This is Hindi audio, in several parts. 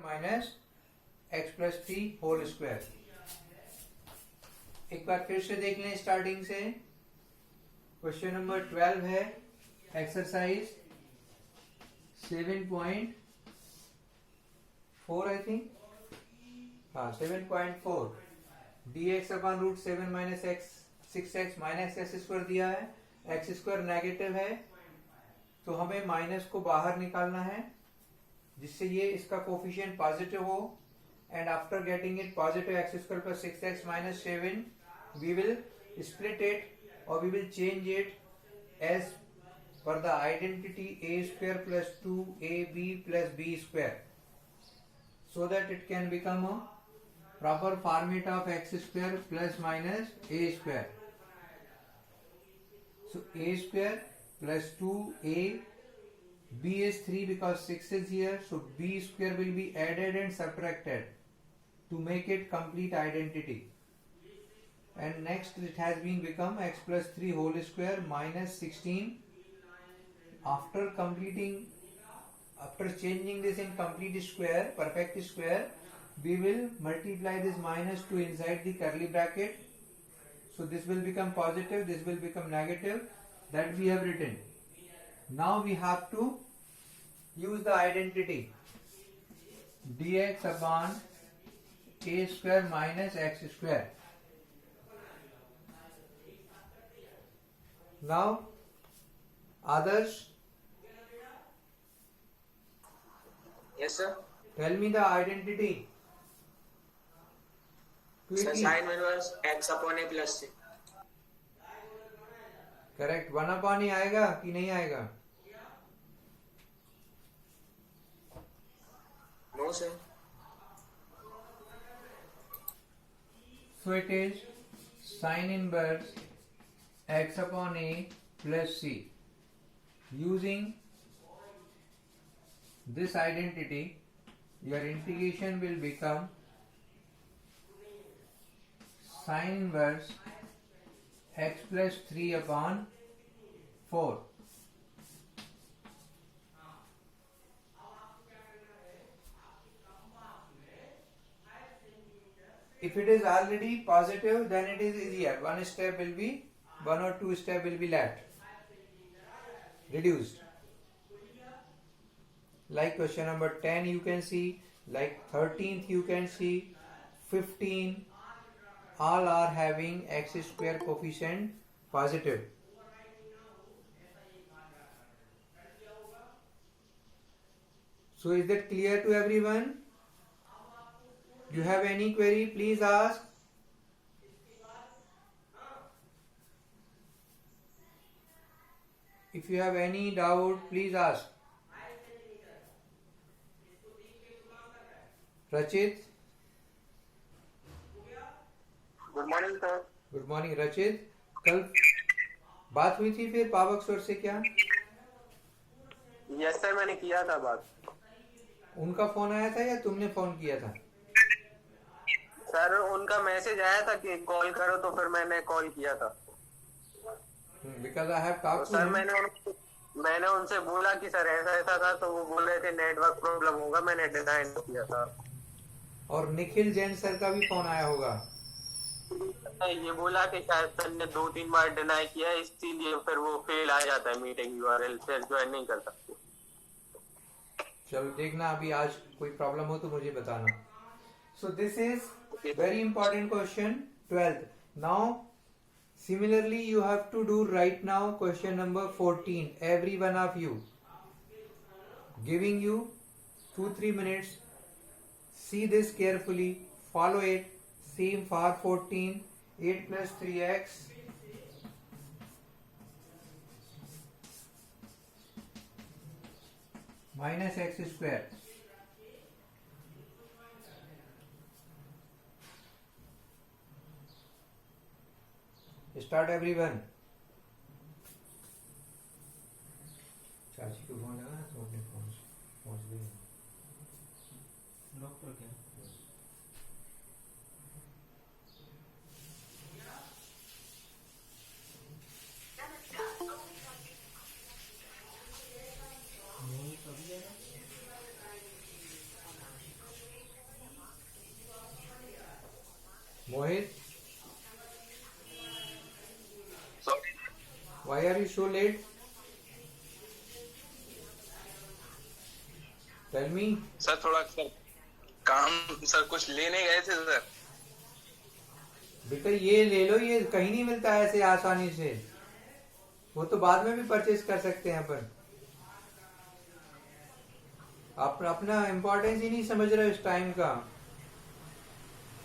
Minus X plus 3 whole square. एक बार फिर से देख लें स्टार्टिंग से। क्वेश्चन नंबर 12 है एक्सरसाइज 7.4 आई थिंक, हाँ 7.4 dx upon root 7 minus X 6x minus X square दिया है। एक्स स्क्वायर नेगेटिव है तो हमें माइनस को बाहर निकालना है जिससे ये इसका कोफिशिएंट पॉजिटिव हो। And after getting it positive x square plus 6x minus 7 we will split it और we will change it as per the identity a square plus 2ab plus b square so that it can become a proper format of x square plus minus a square. So a square plus 2a, b is 3 because 6 is here, so b square will be added and subtracted to make it complete identity. And next it has been become x plus 3 whole square minus 16. After changing this in complete square, perfect square, we will multiply this minus 2 inside the curly bracket. So this will become positive, this will become negative, that we have written. Now we have to use the identity dx upon a square minus x square. Now others, yes sir, tell me the identity sir. quickly. Sin inverse x upon a plus c. Correct, 1 upon ही आएगा कि नहीं आएगा? No sir. So it is sin inverse x upon a plus c. Using this identity, your integration will become sin inverse x plus 3 upon 4. If it is already positive, then it is easier. One or two step will be reduced. Like question number 10 you can see, like 13th you can see, 15, all are having x square coefficient positive. So is that clear to everyone? Do you have any query? Please ask. If you have any doubt, please ask. Rachit? Good morning sir. Good morning रचित। कल बात हुई थी फिर पावक स्वर से क्या? Yes sir, मैंने किया था बात। उनका फोन आया था या तुमने फोन किया था? सर उनका मैसेज आया था कि कॉल करो, तो फिर मैंने कॉल किया था। Because I have talked to sir मैंने उनसे बोला कि सर ऐसा ऐसा था, तो वो बोल रहे थे नेटवर्क प्रॉब्लम होगा, मैंने डिनाई किया था। और निखिल जैन सर का भी फोन आया होगा। ये बोला कि शायद सर ने 2-3 बार डिनाई किया है, इसीलिए फिर वो फेल आ जाता है मीटिंग यूआरएल, फिर ज्वाइन नहीं कर सकते। चलो देखना, अभी आज कोई प्रॉब्लम हो तो मुझे बताना। So this is very important question 12th। Now similarly you have to do right now question number 14, every one of you, giving you 2-3 minutes. See this carefully, follow it. Same for 14, 8 plus 3x minus x square. Start everyone. चाची को फोन लगा तो अपने फोन पहुंच गई। डॉक्टर क्या? Mohit, sorry why are you so late? Tell me. Sir, थोड़ा सर काम, सर कुछ लेने गए थे सर। बेटा ये ले लो, ये कहीं नहीं मिलता है ऐसे आसानी से। वो तो बाद में भी परचेज कर सकते हैं अपन। आप अपना इम्पोर्टेंस ही नहीं समझ रहे इस टाइम का।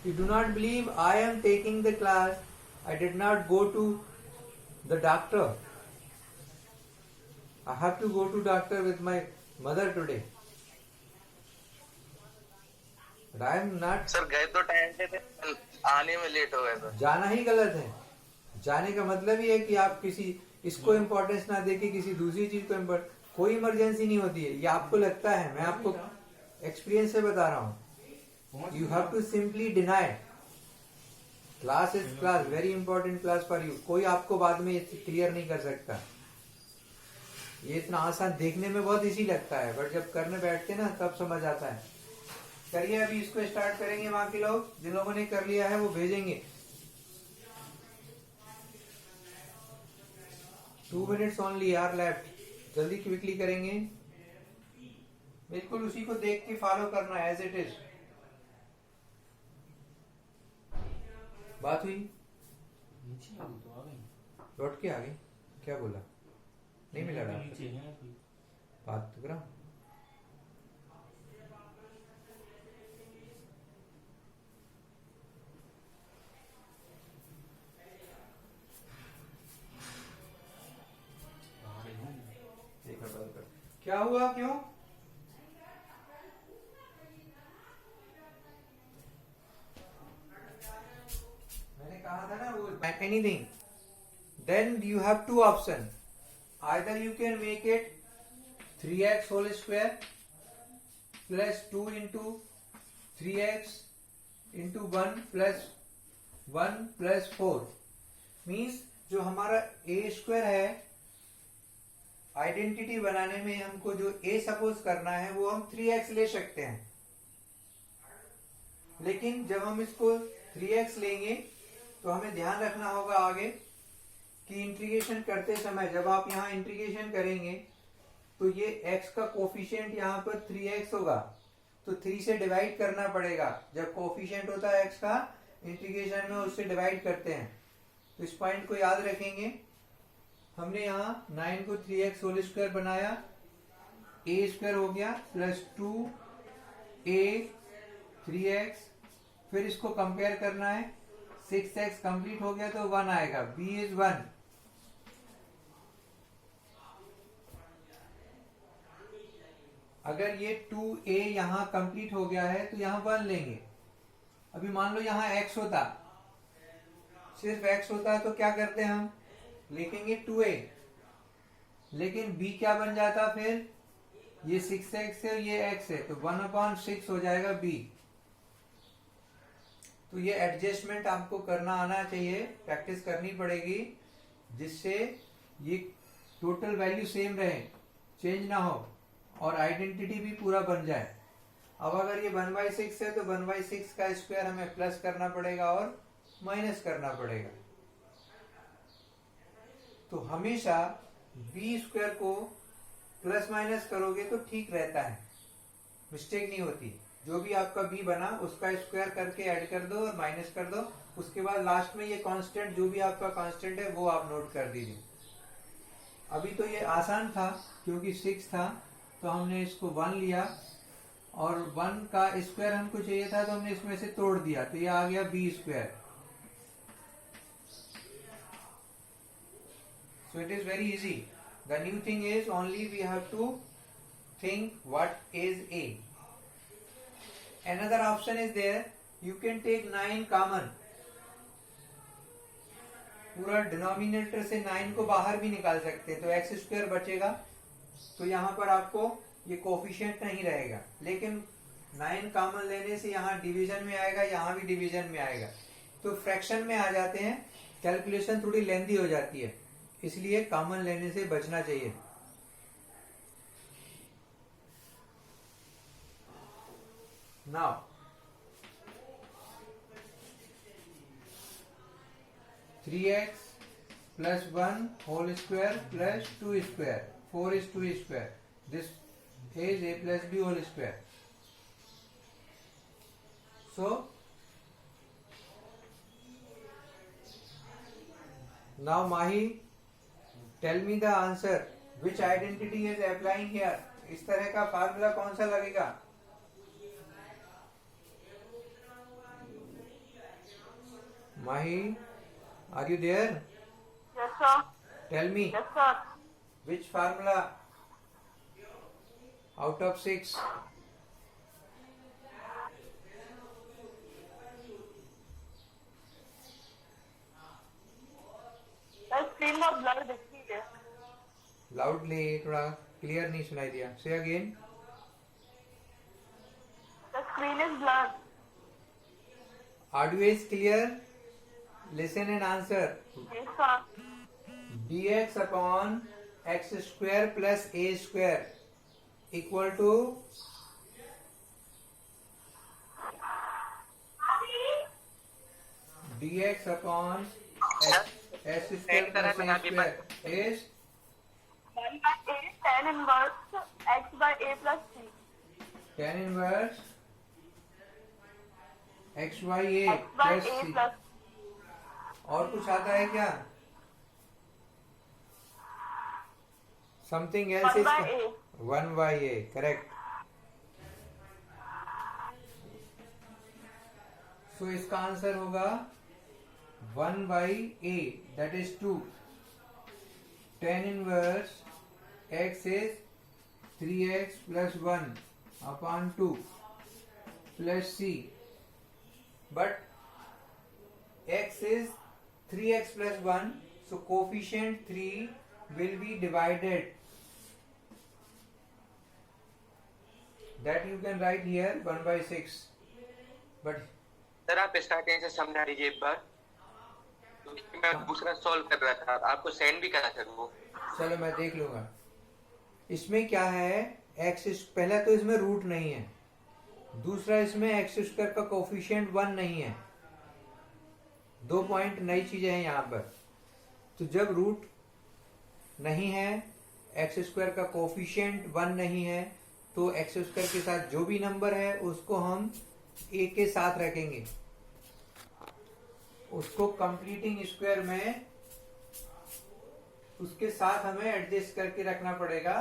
You do not believe I am taking the class. I did not go to the doctor. I have to go to doctor with my mother today. But I am not. Sir गए तो टाइम पे थे, आने में लेट हो गए सर। जाना ही गलत है। जाने का मतलब ही है कि आप किसी इसको इम्पोर्टेंस ना देके किसी दूसरी चीज को इम्पोर्टेंस। कोई इमरजेंसी नहीं होती है, ये आपको लगता है। मैं आपको एक्सपीरियंस से बता रहा हूँ। You have to simply deny. Class is class, very important class for you. कोई आपको बाद में क्लियर नहीं कर सकता। ये इतना आसान देखने में बहुत इजी लगता है, बट जब करने बैठते ना तब समझ आता है। करिए, अभी इसको स्टार्ट करेंगे। वहां के लोग जिन लोगों ने कर लिया है वो भेजेंगे। 2 minutes ओनली आर लेफ्ट। जल्दी क्विकली करेंगे। बिल्कुल उसी को देख के फॉलो करना है एज इट इज। बात हुई, लौट के आ गई। क्या बोला? नहीं मिला डॉक्टर? बात तो करा। क्या हुआ? क्यों? मैंने कहा था ना वो anything. Then you have two option. Either you can make it 3x whole square plus 2 into 3x into 1 plus 1 plus 4। Means जो हमारा a स्क्वायर है, आइडेंटिटी बनाने में हमको जो a सपोज करना है वो हम 3x ले सकते हैं। लेकिन जब हम इसको 3x लेंगे तो हमें ध्यान रखना होगा आगे कि इंटीग्रेशन करते समय जब आप यहाँ इंटीग्रेशन करेंगे तो ये x का कोफिशिएंट यहाँ पर 3x होगा, तो 3 से डिवाइड करना पड़ेगा। जब कोफिशिएंट होता है x का इंटीग्रेशन में उससे डिवाइड करते हैं। तो इस पॉइंट को याद रखेंगे। हमने यहाँ 9 को 3x होल स्क्वायर बनाया, a स्क्वायर हो गया प्लस 2a 3x। फिर इसको कंपेयर करना है, 6x कंप्लीट हो गया तो 1 आएगा, b इज 1। अगर ये 2a यहाँ कंप्लीट हो गया है तो यहाँ 1 लेंगे। अभी मान लो यहाँ x होता, सिर्फ x होता तो क्या करते हैं हम? लिखेंगे 2a। लेकिन b क्या बन जाता फिर? ये 6x है, ये x है, तो 1/6 हो जाएगा b। तो ये एडजस्टमेंट आपको करना आना चाहिए, प्रैक्टिस करनी पड़ेगी, जिससे ये टोटल वैल्यू सेम रहे, चेंज ना हो और आइडेंटिटी भी पूरा बन जाए। अब अगर ये 1/6 है तो 1/6 का स्क्वायर हमें प्लस करना पड़ेगा और माइनस करना पड़ेगा। तो हमेशा b स्क्वायर को प्लस माइनस करोगे तो ठीक रहता है, मिस्टेक नहीं होती। जो भी आपका b बना उसका स्क्वायर करके ऐड कर दो और माइनस कर दो। उसके बाद लास्ट में ये कांस्टेंट, जो भी आपका कांस्टेंट है वो आप नोट कर दीजिए। अभी तो ये आसान था क्योंकि 6 था तो हमने इसको 1 लिया और 1 का स्क्वायर हमको चाहिए था तो हमने इसमें से तोड़ दिया, तो ये आ गया b square. So it is very easy. The new thing is only we have to think what is a. Another option is there. You can take 9 common. पूरा डिनोमिनेटर से 9 को बाहर भी निकाल सकते हैं तो एक्स स्क्वायर बचेगा। तो यहाँ पर आपको ये कोफिशिएंट नहीं रहेगा, लेकिन 9 कॉमन लेने से यहाँ डिवीजन में आएगा, यहाँ भी डिवीजन में आएगा, तो फ्रैक्शन में आ जाते हैं। कैलकुलेशन थोड़ी लेंथी हो जाती है, इसलिए कॉमन लेने से बचना चाहिए। Now 3x plus 1 whole square plus 2 square. 4 is 2 square. This is a plus b whole square. So now Mahi, tell me the answer. Which identity is applying here? इस तरह का फार्मूला कौन सा लगेगा? Mahi, are you there? Yes, sir. Tell me. Yes, sir. Which formula out of 6? The screen में ब्लर दिखती है. Loudly, थोड़ा clear नहीं सुनाई दिया. Say again. The screen is blurred. Audio is clear. Listen and answer. Yes, sir. dx upon x square plus a square equal to dx upon x square plus a square is 1 by a tan inverse x by a plus c. tan inverse x by a X by plus a c. plus और कुछ आता है क्या? Something else 1 is by a. 1 by a, correct. So इसका आंसर होगा 1 by a, that is 2. Tan inverse x is 3x plus 1 upon 2 plus c. But x is 3x plus 1, so coefficient 3 will be divided. That you can write here 1 by 6. But sir आप स्टार्टिंग से समझा दीजिए एक बार, क्योंकि मैं दूसरा सॉल्व कर रहा था, आपको सेंड भी करा सर वो. चलो मैं देख लूंगा. इसमें क्या है, x पहला तो इसमें रूट नहीं है, दूसरा इसमें एक्स स्क्वायर का कोफिशिएंट 1 नहीं है. 2 पॉइंट नई चीजें हैं यहाँ पर. तो जब रूट नहीं है, एक्स स्क्वायर का कोफिशिएंट 1 नहीं है, तो एक्स स्क्वायर के साथ जो भी नंबर है उसको हम ए के साथ रखेंगे. उसको कंप्लीटिंग स्क्वायर में उसके साथ हमें एडजस्ट करके रखना पड़ेगा.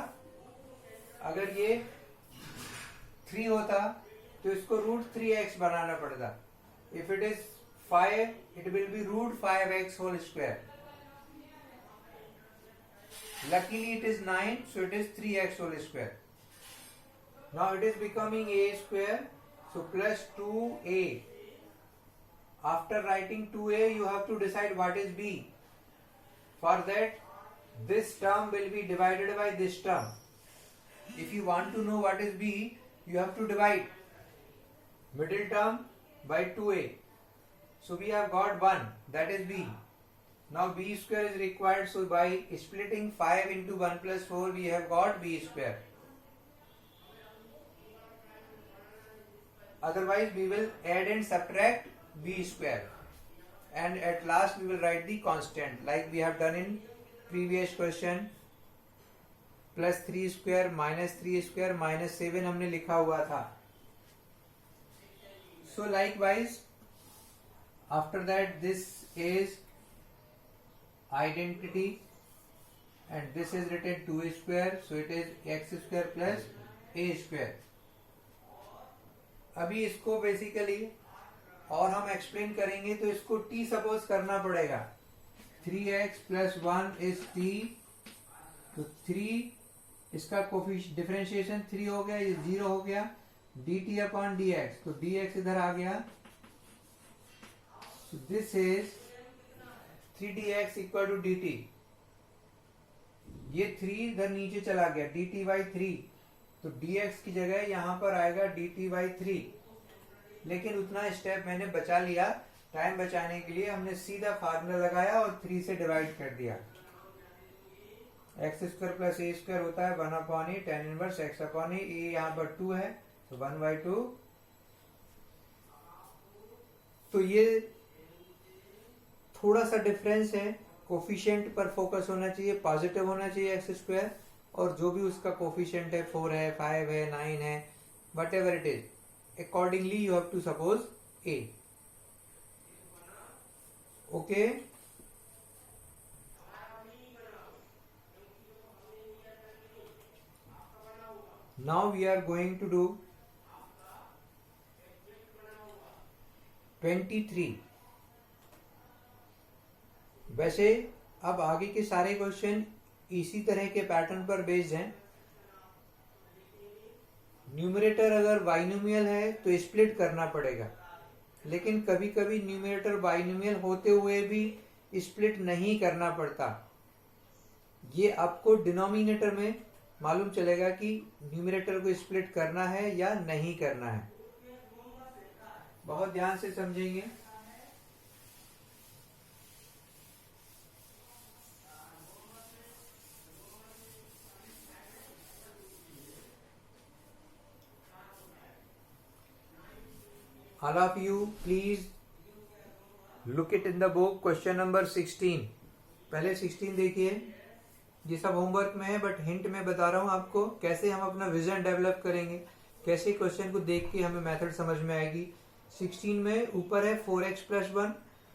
अगर ये 3 होता तो इसको रूट 3x बनाना पड़ता. If it is 5, it will be root 5x whole square. Luckily it is 9, so it is 3x whole square. Now it is becoming a square, so plus 2a. After writing 2a, you have to decide what is b. For that, this term will be divided by this term. If you want to know what is b, you have to divide middle term by 2a. So we have got 1, that is b. Now b square is required, so by splitting 5 into 1 plus 4, we have got b square. Otherwise we will add and subtract b square. And at last we will write the constant like we have done in previous question. Plus 3 square minus 3 square minus 7 हमने लिखा हुआ था. So likewise, after that this is identity and this is written 2 square, so it is x square plus a square. अभी इसको बेसिकली और हम एक्सप्लेन करेंगे तो इसको t सपोज करना पड़ेगा. 3x plus 1 is t, तो 3 इसका डिफरेंशिएशन 3 हो गया, ये 0 हो गया. dt अपॉन dx, तो dx इधर आ गया. So this is 3dx equal to dt. ये 3 इधर नीचे चला गया, dt by 3, तो dx की जगह यहाँ पर आएगा dt by 3. लेकिन उतना स्टेप मैंने बचा लिया. टाइम बचाने के लिए हमने सीधा फार्मूला लगाया और 3 से डिवाइड कर दिया. एक्स स्क्वायर प्लस ए स्क्वायर होता है 1 अपॉन ए tan इनवर्स x अपॉन ए. यहाँ पर 2 है, तो 1 by 2. तो ये थोड़ा सा डिफरेंस है, कोफिशिएंट पर फोकस होना चाहिए, पॉजिटिव होना चाहिए एक्स स्क्वायर, और जो भी उसका कोफिशिएंट है 4 है 5 है 9 है whatever it is, accordingly you have to suppose A. Okay, now we are going to do 23. वैसे अब आगे के सारे क्वेश्चन इसी तरह के पैटर्न पर बेस्ड हैं. न्यूमरेटर अगर बाइनोमियल है तो स्प्लिट करना पड़ेगा, लेकिन कभी कभी न्यूमरेटर बाइनोमियल होते हुए भी स्प्लिट नहीं करना पड़ता. ये आपको डिनोमिनेटर में मालूम चलेगा कि न्यूमरेटर को स्प्लिट करना है या नहीं करना है. बहुत ध्यान से समझेंगे. All of you please look it in the book, question number 16. पहले 16 देखिए. ये सब होमवर्क में है, बट हिंट में बता रहा हूं आपको कैसे हम अपना विजन डेवलप करेंगे, कैसे क्वेश्चन को देख के हमें मेथड समझ में आएगी. 16 में ऊपर है 4x plus 1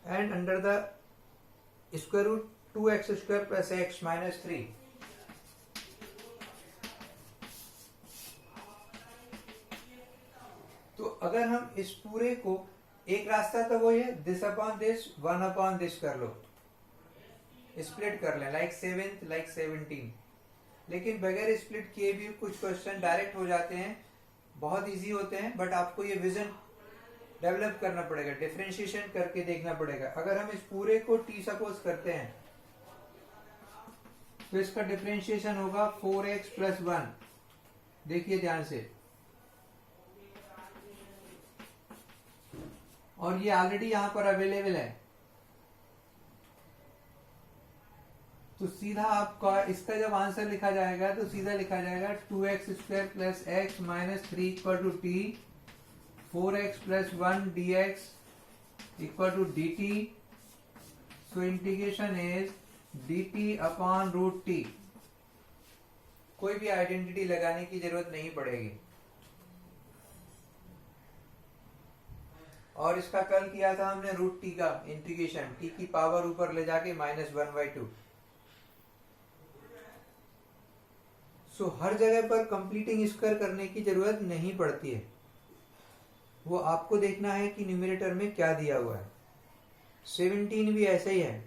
and under the square root 2x square plus x minus 3. तो अगर हम इस पूरे को, एक रास्ता तो वो है this upon this 1 upon this कर लो, स्प्लिट कर लें लाइक 7th लाइक 17. लेकिन बगैर स्प्लिट किए भी कुछ क्वेश्चन डायरेक्ट हो जाते हैं, बहुत इजी होते हैं, बट आपको ये विजन डेवलप करना पड़ेगा, डिफरेंशिएशन करके देखना पड़ेगा. अगर हम इस पूरे को t सपोज करते हैं तो इसका डिफरेंशिएशन होगा 4x प्लस 1. देखिए ध्यान से, और ये ऑलरेडी यहां पर अवेलेबल है, तो सीधा आपका इसका जब आंसर लिखा जाएगा तो सीधा लिखा जाएगा 2x square plus x minus 3 equal to t, 4x plus 1 dx equal to dt. So integration is dt upon root t. कोई भी आइडेंटिटी लगाने की जरूरत नहीं पड़ेगी. और इसका कल किया था हमने रूट t का इंटीग्रेशन, t की पावर ऊपर ले जाके -1/2. सो हर जगह पर कंप्लीटिंग स्क्वायर करने की जरूरत नहीं पड़ती है, वो आपको देखना है कि न्यूमरेटर में क्या दिया हुआ है. 17 भी ऐसे ही है.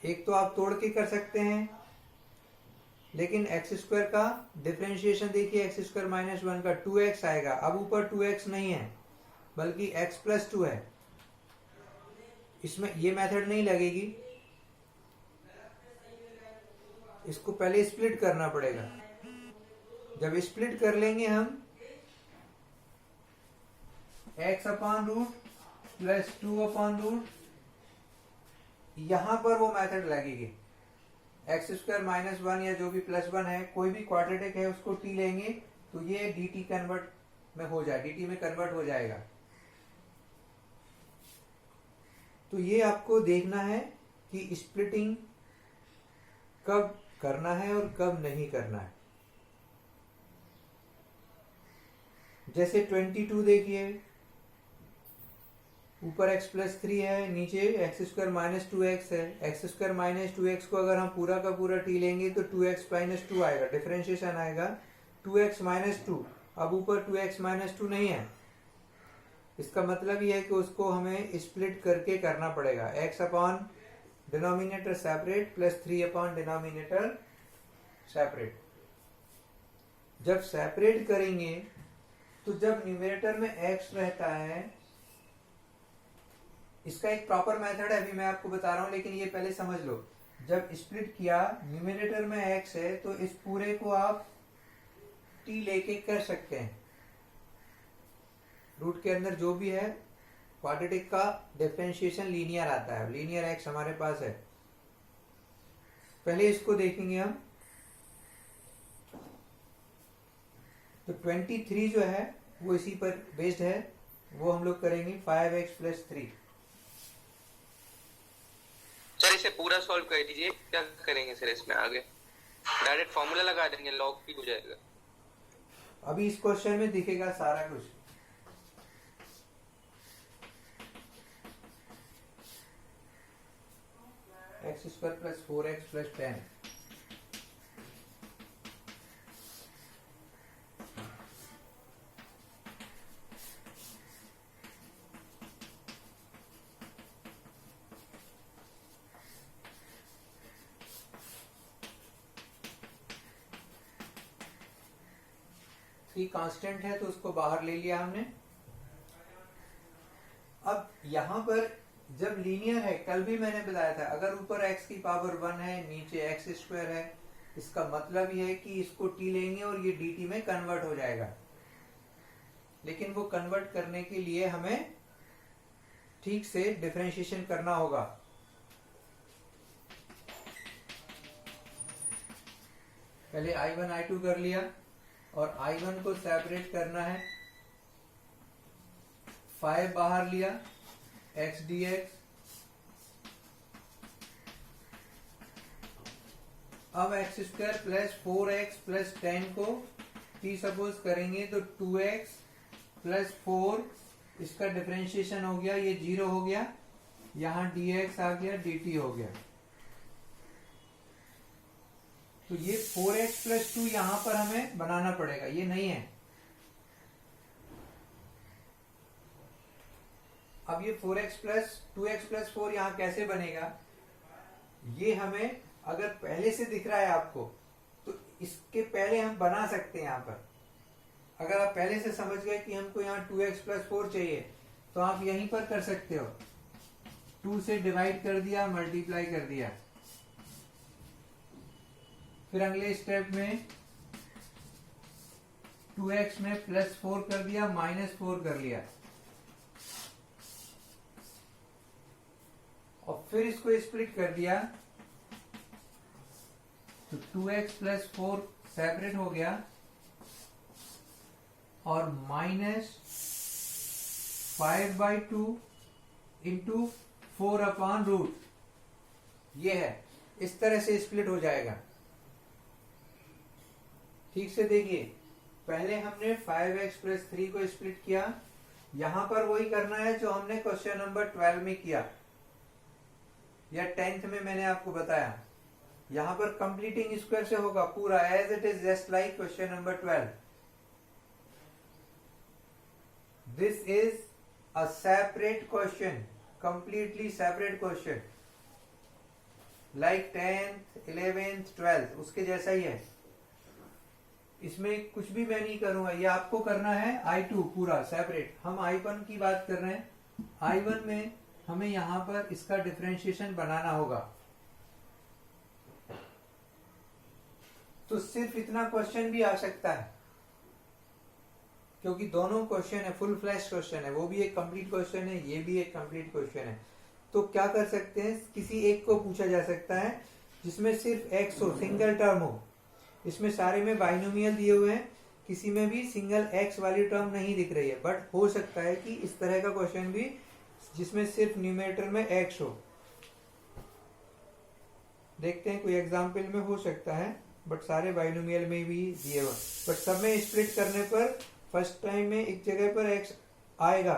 एक तो आप तोड़ के कर सकते हैं, लेकिन एक्स स्क्वायर का डिफरेंशिएशन देखिए, एक्स स्क्वायर माइनस 1 का 2x आएगा. अब ऊपर 2x नहीं है बल्कि x प्लस 2 है. इसमें ये मेथड नहीं लगेगी, इसको पहले स्प्लिट करना पड़ेगा. जब स्प्लिट कर लेंगे हम x upon root plus 2 upon root, यहां पर वो मेथड लगेगी. एक्स स्क्वायर माइनस 1 या जो भी प्लस 1 है, कोई भी क्वाड्रेटिक है, उसको t लेंगे तो ये dt कन्वर्ट में हो जाए, dt में कन्वर्ट हो जाएगा. तो ये आपको देखना है कि स्प्लिटिंग कब करना है और कब नहीं करना है. जैसे 22 देखिए, ऊपर x प्लस 3 है, नीचे एक्स स्क्वायर माइनस 2x है. एक्स स्क्वायर माइनस 2x को अगर हम पूरा का पूरा t लेंगे तो 2x माइनस 2 आएगा, डिफरेंशिएशन आएगा 2x माइनस 2. अब ऊपर 2x माइनस 2 नहीं है, इसका मतलब ये है कि उसको हमें स्प्लिट करके करना पड़ेगा. x upon denominator separate plus 3 upon denominator separate. जब सेपरेट करेंगे तो जब न्यूमरेटर में x रहता है, इसका एक प्रॉपर मेथड है, अभी मैं आपको बता रहा हूं, लेकिन ये पहले समझ लो. जब स्प्लिट किया, न्यूमरेटर में x है, तो इस पूरे को आप t लेके कर सकते हैं. रूट के अंदर जो भी है, क्वाड्रेटिक का डिफरेंशिएशन लीनियर आता है, लीनियर x हमारे पास है. पहले इसको देखेंगे हम. तो 23 जो है वो इसी पर बेस्ड है, वो हम लोग करेंगे 5x प्लस 3. सर इसे पूरा सॉल्व कर दीजिए, क्या करेंगे सर इसमें आगे? डायरेक्ट फॉर्मूला लगा देंगे, लॉग भी हो जाएगा। अभी इस क्वेश्चन में दिखेगा सारा कुछ। X square plus 4x plus 10। Three constant है तो उसको बाहर ले लिया हमने। अब यहां पर जब लीनियर है, कल भी मैंने बताया था, अगर ऊपर x की पावर 1 है, नीचे x स्क्वायर है, इसका मतलब यह है कि इसको t लेंगे और ये dt में कन्वर्ट हो जाएगा। लेकिन वो कन्वर्ट करने के लिए हमें ठीक से डिफरेंशिएशन करना होगा। पहले I1 I2 कर लिया और I1 को सेपरेट करना है। 5 बाहर लिया, x dx। अब x square plus 4x plus 10 को t सपोज करेंगे तो 2x प्लस 4, इसका डिफरेंशिएशन हो गया, ये 0 हो गया, यहां dx आ गया, dt हो गया। तो ये 4x प्लस 2 यहां पर हमें बनाना पड़ेगा, ये नहीं है। अब ये 4x प्लस 2x प्लस 4 यहां कैसे बनेगा? ये हमें अगर पहले से दिख रहा है आपको तो इसके पहले हम बना सकते हैं। यहां पर अगर आप पहले से समझ गए कि हमको यहाँ 2x प्लस 4 चाहिए तो आप यहीं पर कर सकते हो। 2 से डिवाइड कर दिया, मल्टीप्लाई कर दिया। फिर अगले स्टेप में 2x में प्लस 4 कर दिया, माइनस 4 कर लिया, और फिर इसको स्प्लिट कर दिया तो 2x प्लस 4 सेपरेट हो गया और माइनस 5/2 इंटू 4/रूट, ये है। इस तरह से स्प्लिट हो जाएगा। ठीक से देखिए, पहले हमने 5x प्लस 3 को स्प्लिट किया, यहां पर वही करना है जो हमने क्वेश्चन नंबर 12 में किया या 10th में मैंने आपको बताया। यहां पर कंप्लीटिंग स्क्वायर से होगा पूरा, as it is just like question number 12। This is a separate question, completely separate question, like 10th, 11th, 12th, उसके जैसा ही है। इसमें कुछ भी मैं नहीं करूंगा, ये आपको करना है I2 पूरा सेपरेट। हम I1 की बात कर रहे हैं। I1 में हमें यहां पर इसका डिफरेंशिएशन बनाना होगा। तो सिर्फ इतना क्वेश्चन भी आ सकता है, क्योंकि दोनों क्वेश्चन है, फुल फ्लैश क्वेश्चन है, वो भी एक कंप्लीट क्वेश्चन है, ये भी एक कंप्लीट क्वेश्चन है। तो क्या कर सकते हैं, किसी एक को पूछा जा सकता है जिसमें सिर्फ x हो, सिंगल टर्म हो। इसमें सारे में बाइनोमियल दिए हुए हैं, किसी में भी सिंगल x वाली टर्म नहीं दिख रही है, बट हो सकता है कि इस तरह का क्वेश्चन भी जिसमें सिर्फ न्यूमरेटर में x हो। देखते हैं, कोई एग्जाम्पल में हो सकता है, बट सारे बाइनोमियल में भी दिए हुए, बट सब में स्प्लिट करने पर फर्स्ट टाइम में एक जगह पर x आएगा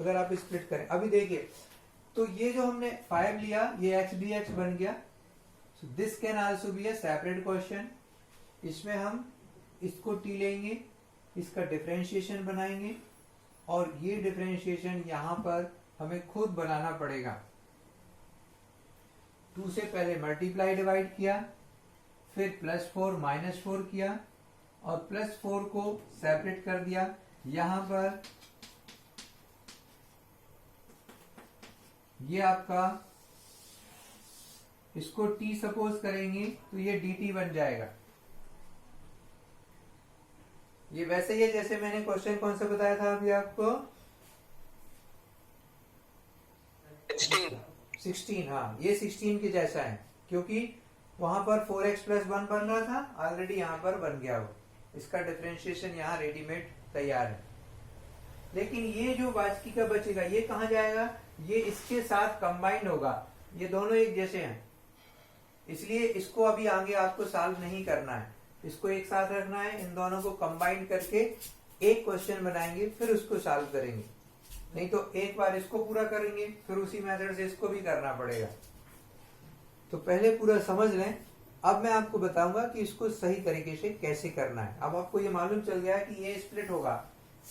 अगर आप स्प्लिट करें। अभी देखिए, तो ये जो हमने 5 लिया, ये x dx बन गया। So this can also be a separate question. इसमें हम इसको t लेंगे, इसका डिफरेंशिएशन बनाएंगे, और ये डिफरेंशिएशन यहां पर हमें खुद बनाना पड़ेगा। 2 से पहले मल्टीप्लाई डिवाइड किया, फिर प्लस 4 माइनस 4 किया, और प्लस 4 को सेपरेट कर दिया। यहां पर ये आपका, इसको t सपोज करेंगे तो ये dt बन जाएगा। ये वैसे ही है जैसे मैंने क्वेश्चन कौन सा बताया था अभी आपको, 16। हाँ, ये 16 के जैसा है, क्योंकि वहां पर 4x प्लस 1 बन रहा था, ऑलरेडी यहां पर बन गया वो। इसका डिफरेंशिएशन यहाँ रेडीमेड तैयार है। लेकिन ये जो बाकी का बचेगा, ये कहाँ जाएगा? ये इसके साथ कंबाइन होगा, ये दोनों एक जैसे हैं, इसलिए इसको अभी आगे आपको सॉल्व नहीं करना है, इसको एक साथ रखना है, इन दोनों को कंबाइन करके एक क्वेश्चन बनाएंगे, फिर उसको सॉल्व करेंगे। नहीं तो एक बार इसको पूरा करेंगे, फिर उसी मेथड से इसको भी करना पड़ेगा। तो पहले पूरा समझ लें, अब मैं आपको बताऊंगा कि इसको सही तरीके से कैसे करना है। अब आपको ये मालूम चल गया है कि ये स्प्लिट होगा,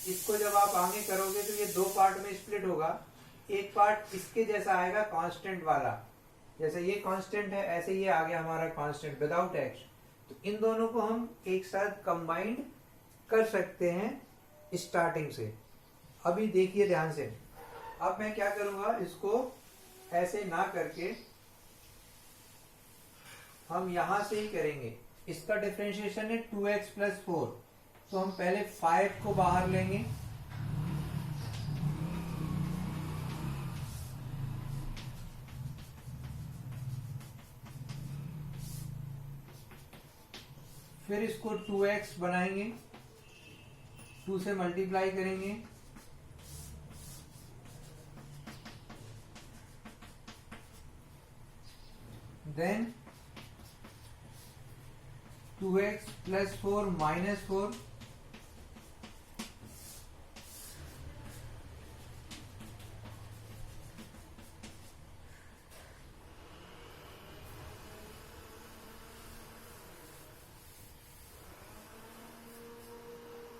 इसको जब आप आगे करोगे तो ये दो पार्ट में स्प्लिट होगा। एक पार्ट इसके जैसा आएगा कांस्टेंट वाला, जैसे ये कांस्टेंट है ऐसे ये आ गया हमारा कांस्टेंट विदाउट एक्स। तो इन दोनों को हम एक साथ कंबाइंड कर सकते हैं स्टार्टिंग से। अभी देखिए ध्यान से, अब मैं क्या करूंगा, इसको ऐसे ना करके हम यहां से ही करेंगे। इसका डिफरेंशिएशन है 2x + 4, तो हम पहले 5 को बाहर लेंगे, फिर इसको 2x बनाएंगे, 2 से मल्टीप्लाई करेंगे, then 2x + 4 - 4,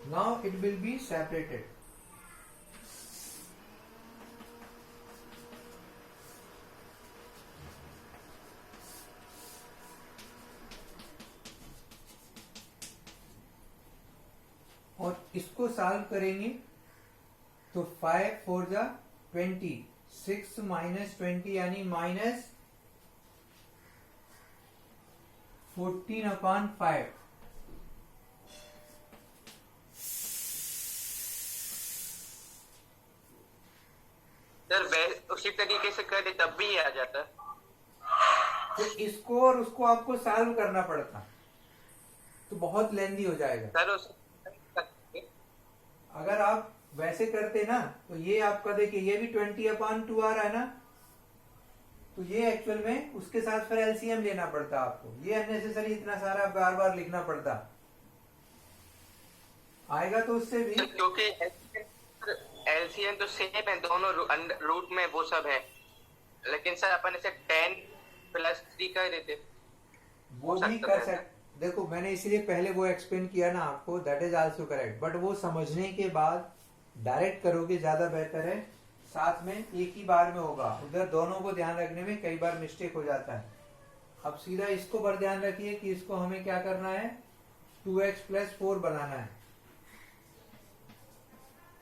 now it will be separated. और इसको सॉल्व करेंगे तो 5 4 जा 20, 6 - 20 यानी -14/5। सर उसी तरीके से करे तब भी ये आ जाता। तो इसको और उसको आपको सॉल्व करना पड़ता, तो बहुत लेंदी हो जाएगा। सर उस अगर आप वैसे करते ना तो ये आपका देखिए ये भी 20/2 आ रहा है ना, तो ये एक्चुअल में उसके साथ फिर एलसीएम लेना पड़ता आपको, ये अननेसेसरी इतना सारा बार बार लिखना पड़ता। आएगा तो उससे भी, क्योंकि एलसीएम तो सेम है दोनों रूट में, वो सब है, लेकिन सर अपन इसे 10 + 3 कर देते, वो भी कर सकते। देखो मैंने इसलिए पहले वो एक्सप्लेन किया ना आपको, that is also correct, but वो समझने के बाद डायरेक्ट करोगे ज्यादा बेहतर है, साथ में एक ही बार में होगा। उधर दोनों को ध्यान रखने में कई बार मिस्टेक हो जाता है। अब सीधा इसको पर ध्यान रखिए कि इसको हमें क्या करना है, 2x + 4 बनाना है,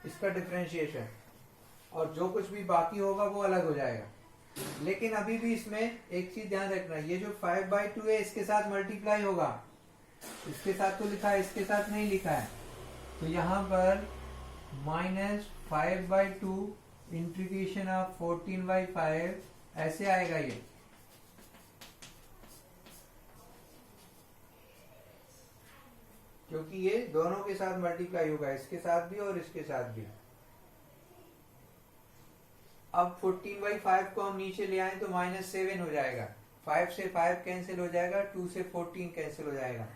इसका डिफरेंशिएशन, और जो कुछ भी बाकी होगा वो अलग हो जाएगा। लेकिन अभी भी इसमें एक चीज ध्यान रखना, ये जो 5/2 है इसके साथ मल्टीप्लाई होगा, इसके साथ तो लिखा है, इसके साथ नहीं लिखा है, तो यहां पर -5/2 इंटीग्रेशन ऑफ 14/5 ऐसे आएगा ये। क्योंकि ये दोनों के साथ मल्टीप्लाई होगा, इसके साथ भी और इसके साथ भी। अब 14/5 को हम नीचे ले आए तो -7 हो जाएगा, 5 से 5 कैंसिल हो जाएगा, 2 से 14 कैंसिल हो जाएगा,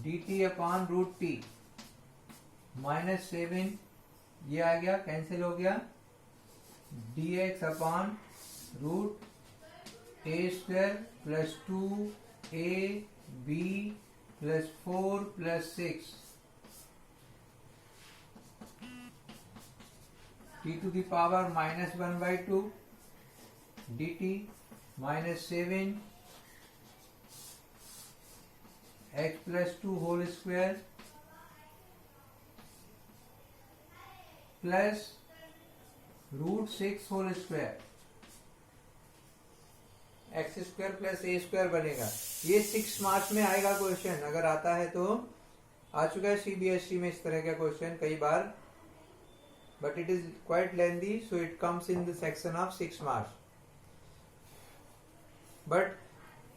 dt/√t -7 ये आ गया, कैंसिल हो गया, dx/√a² + 2ab + 4 + 6 t⁻⁻² dt -7 x + 2 whole square plus √6 whole square, x² + a² बनेगा। ये 6 मार्क्स में आएगा क्वेश्चन, अगर आता है तो। आ चुका है सीबीएसई में इस तरह का क्वेश्चन कई बार, but it is quite lengthy, so it comes in the section of 6 marks. But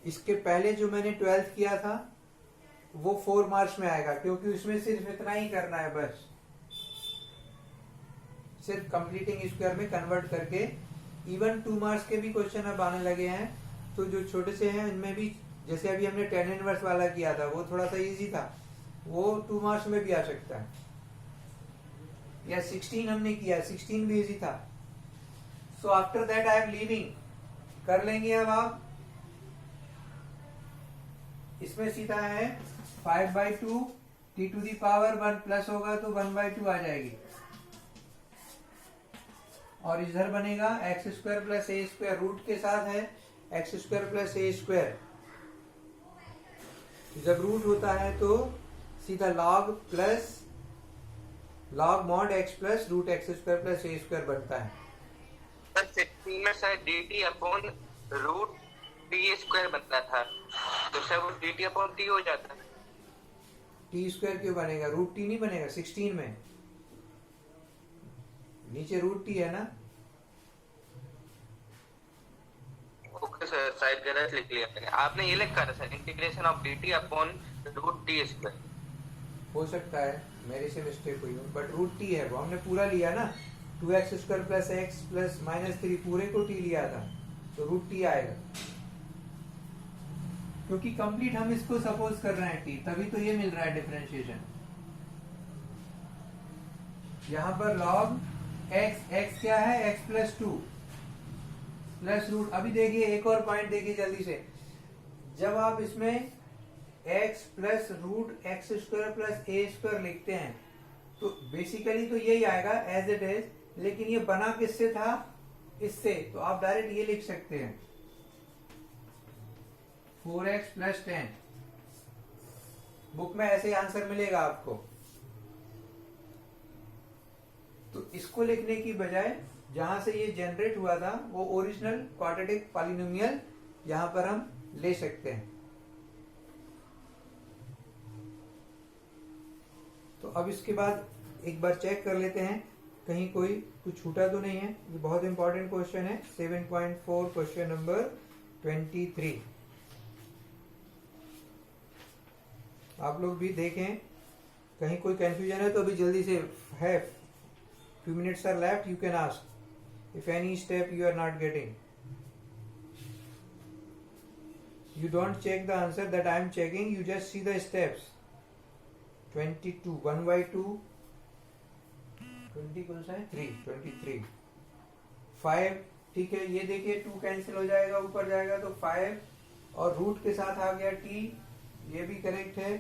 इसके पहले जो मैंने 12th किया था वो 4 मार्क्स में आएगा, क्योंकि उसमें सिर्फ इतना ही करना है बस, सिर्फ कंप्लीटिंग स्क्वायर में कन्वर्ट करके इवन 2 मार्क्स के भी क्वेश्चन अब आने लगे हैं। तो जो छोटे से हैं इनमें भी, जैसे अभी हमने tan इनवर्स वाला किया था वो थोड़ा सा इजी था, वो 2 मार्क्स में भी आ सकता है। या 16 हमने किया, 16 भी इजी था। So after that I am leaving, कर लेंगे अब आप। इसमें सीधा है 5/2 t⁻1 प्लस होगा तो 1/2 आ जाएगी, और इधर बनेगा x² प्लस a², रूट के साथ है x² प्लस a²। जब रूट होता है तो सीधा log mod x plus root x² plus a² बनता है। सर 16 में सर dt/√t² बनता था, तो सर वो dt/t हो जाता है। t² क्यों बनेगा? √t नहीं बनेगा 16 में, नीचे √t है ना। ओके सर, शायद गलत लिख लिया मैंने। आपने ये लिखा था सर इंटीग्रेशन ऑफ dt/√t²। हो सकता है मेरे से मिस्टेक हुई हो, बट √t है वो, हमने पूरा लिया ना, 2x² प्लस x प्लस -3 पूरे को t लिया था, तो √t आएगा। क्योंकि कंप्लीट हम इसको सपोज कर रहे हैं t, तभी तो ये मिल रहा है डिफरेंशिएशन। यहां पर log x क्या है? x plus 2 plus root. अभी देखिए एक और पॉइंट देखिए जल्दी से, जब आप इसमें x plus root x² plus a² लिखते हैं तो बेसिकली तो यही आएगा एज इट इज, लेकिन ये बना किससे था? इससे, तो आप डायरेक्ट ये लिख सकते हैं 4x प्लस 10। बुक में ऐसे आंसर मिलेगा आपको। तो इसको लिखने की बजाय जहां से ये जनरेट हुआ था वो ओरिजिनल क्वाड्रेटिक पॉलिनोमियल यहां पर हम ले सकते हैं। तो अब इसके बाद एक बार चेक कर लेते हैं कहीं कोई कुछ छूटा तो नहीं है। ये बहुत इंपॉर्टेंट क्वेश्चन है, 7.4 क्वेश्चन नंबर 23। आप लोग भी देखें कहीं कोई कंफ्यूजन है तो अभी जल्दी से है, few minutes are left, you can ask if any step you are not getting. You don't check the answer that I am checking, you just see the steps. 22 1/2 20 कौन सा है? 23 5, ठीक है। ये देखिए 2 कैंसिल हो जाएगा, ऊपर जाएगा तो 5, और रूट के साथ आ गया t, ये भी करेक्ट है।